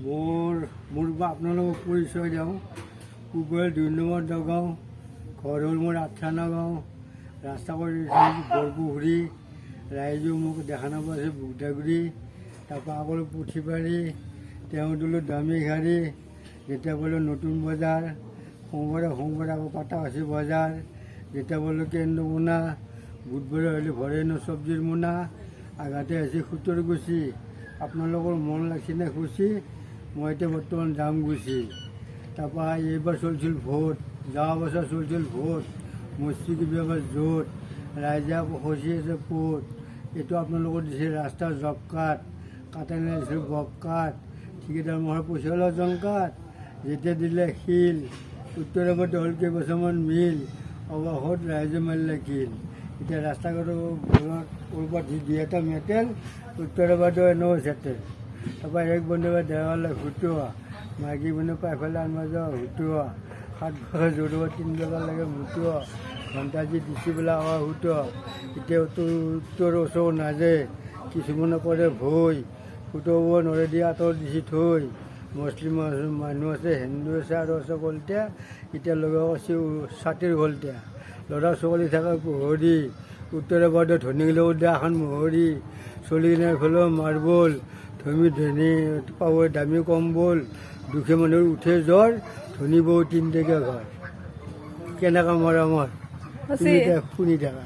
মোৰ আপোনালোকক পৰিচয় দিওঁ। কুকুৰৰ 2 নম্বৰ নগাঁও, ঘৰ হ'ল মোৰ 8 নগাঁও, ৰাস্তা কৰি বৰপুখুৰী, ৰাইজেও মোক দেখা নাপাইছে বুগদাগুৰি, তাৰপৰা আকৌ পুথিবাৰী, তেওঁ দিলোঁ দামিঘাৰী, যেতিয়া বোলো নতুন বজাৰ, সোমবাৰে আকৌ পাতাবাচি বজাৰ, যেতিয়া বোলো কেন্দ্ৰমোনা, বুধবাৰে হ'লে ভৰেনো চব্জিৰ মোনা, আগাতে আছে সুতৰগুচি। আপোনালোকৰ মন লাগছেনে খুচি? মই এতিয়া বৰ্তমান যাম গুচি। তাৰপৰা এইবাৰ চলিছিল ভোট, যোৱা বছৰ চলিছিল ভোট, মস্তি কিবা এবাৰ য'ত, ৰাইজে আকৌ খচি আছে পোত। এইটো আপোনালোকৰ দিছে ৰাস্তাৰ জব কাৰ্ড, কাটে দিছিল বব কাৰ্ড, ঠিকেদাৰ মহৰ পইচা ওলোৱা জন কাৰ্ড, যেতিয়া দিলে শিল, উত্তৰে বাদ হ'ল কেইবছৰমান মিল, অৱশেষত ৰাইজে মাৰিলে কিল। এতিয়া ৰাস্তা ঘাটৰ ক'ৰবাত 2-এটা মেটেল, উত্তৰে বাদ এনেও চেটেল। তাৰপৰা এক বন্ধু দেৱালে হুটোৱা, মাইকী বন্ধু পাইফালে আনবা যোৱা হুটোৱা, 7 বছৰ জোৰোৱা 3 বজালৈকে মুটোৱা, ঘণ্টাজি দিছি পেলাই হুটোৱা। এতিয়া উত্তৰ ওচৰ নাজে, কিছুমানে কৰে ভৈ, সুতব নৰে দি আঁতৰ দিছি থৈ। মুছলিম মানুহ আছে, হিন্দু আছে আৰু আছে কলতিয়া, এতিয়া লগা আছে ছাতিৰ কলতিয়া। ল'ৰা ছোৱালী থকা পোহৰি, উত্তৰে বাদ ধনীক লগত দিয়া এখন মোহৰি, চলি কিনে এইফালে মাৰ্বল, ধনী পাব দামী কম্বল, দুখীয়া মানুহৰ উঠে জ্বৰ, ধনী বৌ 3 টকীয়া ঘৰ। কেনেকৈ মৰা মোৰ তুমি এতিয়া শুনি থাকা।